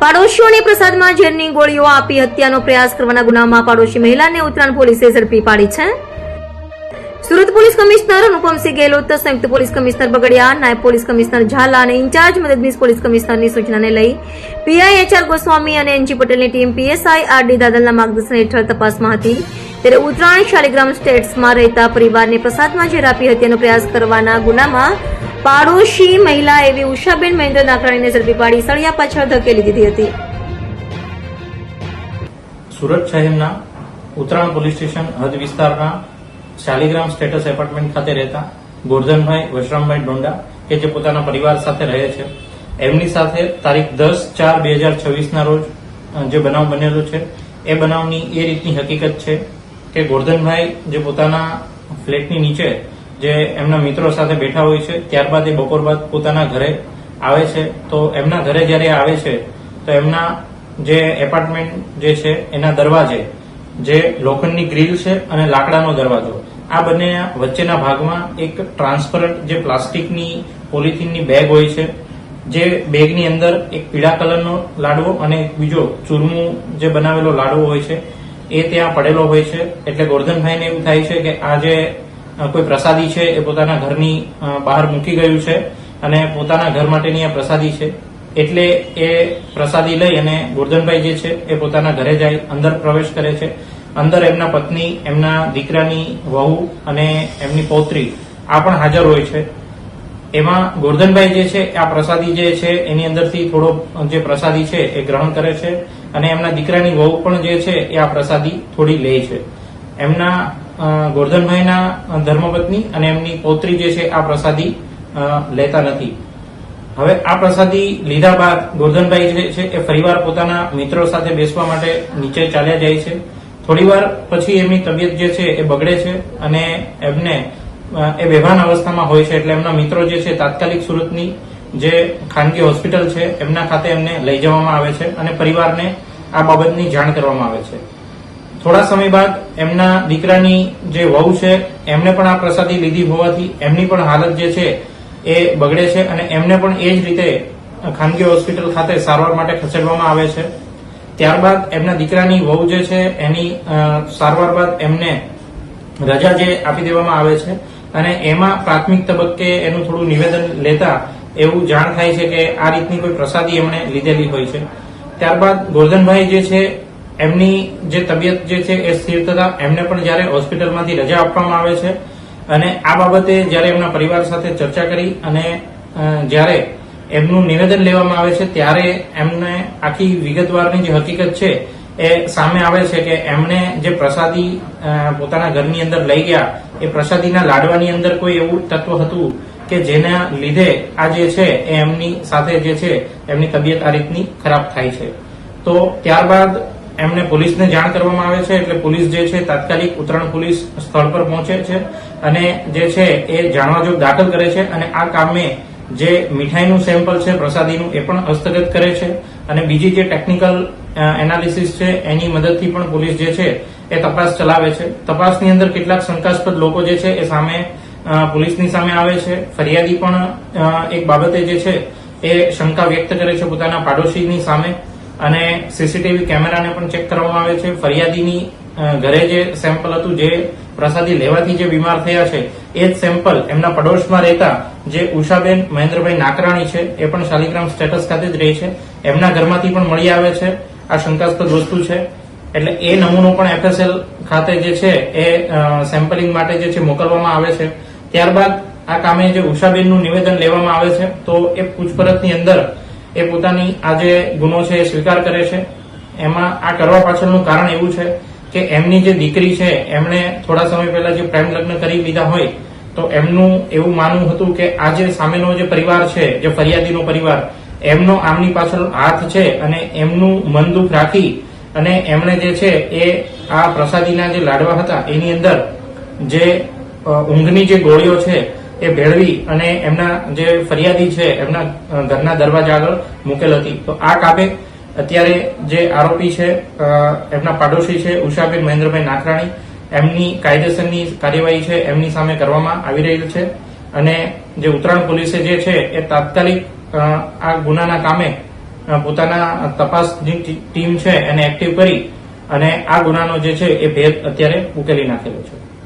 પાડોશીઓને પ્રસાદમાં ઝેરની ગોળીઓ આપી હત્યાનો પ્રયાસ કરવાના ગુનામાં પાડોશી મહિલાને ઉત્તરાયણ પોલીસે ઝડપી પાડી છે. સુરત પોલીસ કમિશનર અનુપમસિંહ ગેહલોત, સંયુક્ત પોલીસ કમિશનર બગડિયા, નાયબ પોલીસ કમિશનર ઝાલા અને ઇન્ચાર્જ મદદનીશ પોલીસ કમિશનરની સૂચનાને લઈ પીઆઈ એચઆર ગોસ્વામી અને એનજી પટેલની ટીમ પીએસઆઈ આરડી દાદલના માર્ગદર્શન હેઠળ તપાસમાં હતી. ત્યારે ઉત્તરાયણ શાલિગ્રામ સ્ટેટ્સમાં રહેતા પરિવારને પ્રસાદમાં ઝેર આપી હત્યાનો પ્રયાસ કરવાના ગુનામાં પાડોશી મહિલા એવી ઉષાબેન મહેન્દ્ર નાકરાણીને ઝડપી પાડી સળિયા પાછળ ધકેલી દીધી હતી. સુરત શહેરના ઉત્તરાયણ પોલીસ સ્ટેશન હદ વિસ્તારના શાલિગ્રામ સ્ટેટસ એપાર્ટમેન્ટ ખાતે રહેતા ગોરધનભાઈ વશરામભાઈ ડોંડા કે જે પોતાના પરિવાર સાથે રહે છે, એમની સાથે તારીખ 10/4/2026 ના રોજ જે બનાવ બનેલો છે એ બનાવની એ રીતની હકીકત છે કે ગોરધનભાઈ જે પોતાના ફ્લેટની નીચે જે એમના મિત્રો સાથે બેઠા હોય છે, ત્યારબાદ એ બપોર બાદ પોતાના ઘરે આવે છે. તો એમના ઘરે જયારે આવે છે તો એમના જે એપાર્ટમેન્ટ જે છે એના દરવાજે જે લોખંડની ગ્રીલ છે અને લાકડાનો દરવાજો, આ બંને વચ્ચેના ભાગમાં એક ટ્રાન્સપરન્ટ જે પ્લાસ્ટિકની પોલિથીનની બેગ હોય છે, જે બેગની અંદર એક પીળા કલરનો લાડવો અને એક બીજો ચૂરમું જે બનાવેલો લાડવો હોય છે એ ત્યાં પડેલો હોય છે. એટલે ગોરધનભાઈને એવું થાય છે કે આ જે કોઈ પ્રસાદી છે એ પોતાના ઘરની બહાર મૂકી ગયું છે અને પોતાના ઘર માટેની આ પ્રસાદી છે. એટલે એ પ્રસાદી લઈ અને ગોરધનભાઈ જે છે એ પોતાના ઘરે જાય, અંદર પ્રવેશ કરે છે. અંદર એમના પત્ની, એમના દીકરાની વહુ અને એમની પૌત્રી આ પણ હાજર હોય છે. એમાં ગોરધનભાઈ જે છે આ પ્રસાદી જે છે એની અંદરથી થોડો જે પ્રસાદી છે એ ગ્રહણ કરે છે અને એમના દીકરાની વહુ પણ જે છે એ આ પ્રસાદી થોડી લે છે. એમના ગોરધનભાઈના ધર્મપત્ની અને એમની પૌત્રી જે છે આ પ્રસાદી લેતા નથી. હવે આ પ્રસાદી લીધા બાદ ગોરધનભાઈ જે છે એ ફરીવાર પોતાના મિત્રો સાથે બેસવા માટે નીચે ચાલ્યા જાય છે. થોડીવાર પછી એમની તબિયત જે છે એ બગડે છે અને એમને એ બેભાન અવસ્થામાં હોય છે. એટલે એમના મિત્રો જે છે તાત્કાલિક સુરતની જે ખાનગી હોસ્પિટલ છે એમના ખાતે એમને લઈ જવામાં આવે છે અને પરિવારને આ બાબતની જાણ કરવામાં આવે છે. થોડા સમય બાદ એમના દીકરાની જે વહુ છે એમને પણ આ પ્રસાદી લીધી હોવાથી એમની પણ હાલત જે છે એ બગડે છે અને એમને પણ એ જ રીતે ખાનગી હોસ્પિટલ ખાતે સારવાર માટે ખસેડવામાં આવે છે. ત્યારબાદ એમના દીકરાની વહુ જે છે એની સારવાર બાદ એમને રજા જે આપી દેવામાં આવે છે અને એમાં પ્રાથમિક તબક્કે એનું થોડું નિવેદન લેતા એવું જાણ થાય છે કે આ રીતની કોઈ પ્રસાદી એમણે લીધેલી હોય છે. ત્યારબાદ ગોરધનભાઈ જે છે એમની જે તબિયત જે છે એ સ્થિર થતા એમને પણ જયારે હોસ્પિટલમાંથી રજા આપવામાં આવે છે અને આ બાબતે જયારે એમના પરિવાર સાથે ચર્ચા કરી અને જયારે એમનું નિવેદન લેવામાં આવે છે ત્યારે એમને આખી વિગતવારની જે હકીકત છે એ સામે આવે છે કે એમણે જે પ્રસાદી પોતાના ઘરની અંદર લઈ ગયા એ પ્રસાદીના લાડવાની અંદર કોઈ એવું તત્વ હતું કે જેના લીધે આ જે છે એ એમની સાથે જે છે એમની તબિયત આ રીતની ખરાબ થાય છે. તો ત્યારબાદ એમને પોલીસને જાણ કરવામાં આવે છે. એટલે પોલીસ જે છે તાત્કાલિક ઉત્તરાયણ પોલીસ સ્થળ પર પહોંચે છે અને જે છે એ જાણવાજોગ દાખલ કરે છે અને આ કામે જે મીઠાઈનું સેમ્પલ છે પ્રસાદીનું એ પણ હસ્તગત કરે છે અને બીજી જે ટેકનિકલ એનાલિસિસ છે એની મદદથી પણ પોલીસ જે છે એ તપાસ ચલાવે છે. તપાસની અંદર કેટલાક શંકાસ્પદ લોકો જે છે એ સામે પોલીસની સામે આવે છે. ફરિયાદી પણ એક બાબતે જે છે એ શંકા વ્યક્ત કરે છે પોતાના પાડોશીની સામે અને સીસીટીવી કેમેરાને પણ ચેક કરવામાં આવે છે. ફરિયાદીની ઘરે જે સેમ્પલ હતું જે પ્રસાદી લેવાથી જે બીમાર થયા છે એ જ સેમ્પલ એમના પડોશમાં રહેતા જે ઉષાબેન મહેન્દ્રભાઈ નાકરાણી છે એ પણ શાલિગ્રામ સ્ટેટસ ખાતે જ રહે છે, એમના ઘરમાંથી પણ મળી આવે છે. આ શંકાસ્પદ વસ્તુ છે એટલે એ નમૂનો પણ એફએસએલ ખાતે જે છે એ સેમ્પલિંગ માટે જે છે મોકલવામાં આવે છે. ત્યારબાદ આ કામે જે ઉષાબેનનું નિવેદન લેવામાં આવે છે તો એ પૂછપરછની અંદર એ પોતાની આ જે ગુનો છે એ સ્વીકાર કરે છે. એમાં આ કરવા પાછળનું કારણ એવું છે કે એમની જે દીકરી છે એમણે થોડા સમય પહેલા જે પ્રેમ લગ્ન કરી લીધા હોય તો એમનું એવું માનવું હતું કે આ જે સામેનો જે પરિવાર છે, જે ફરિયાદીનો પરિવાર, એમનો આમની પાછળ હાથ છે અને એમનું મન દુઃખ રાખી અને એમણે જે છે એ આ પ્રસાદીના જે લાડવા હતા એની અંદર જે ઊંઘની જે ગોળીઓ છે એ ભેળવી અને એમના જે ફરિયાદી છે એમના ઘરના દરવાજા આગળ મૂકેલ હતી. તો આ કાપે અત્યારે જે આરોપી છે એમના પાડોશી છે ઉષાબેન મહેન્દ્રભાઈ નાકરાણી, એમની કાયદેસરની કાર્યવાહી છે એમની સામે કરવામાં આવી રહી છે અને જે ઉત્તરાયણ પોલીસે જે છે એ તાત્કાલિક આ ગુનાના કામે પોતાના તપાસની ટીમ છે એને એક્ટિવ કરી અને આ ગુનાનો જે છે એ ભેદ અત્યારે ઉકેલી નાખેલો છે.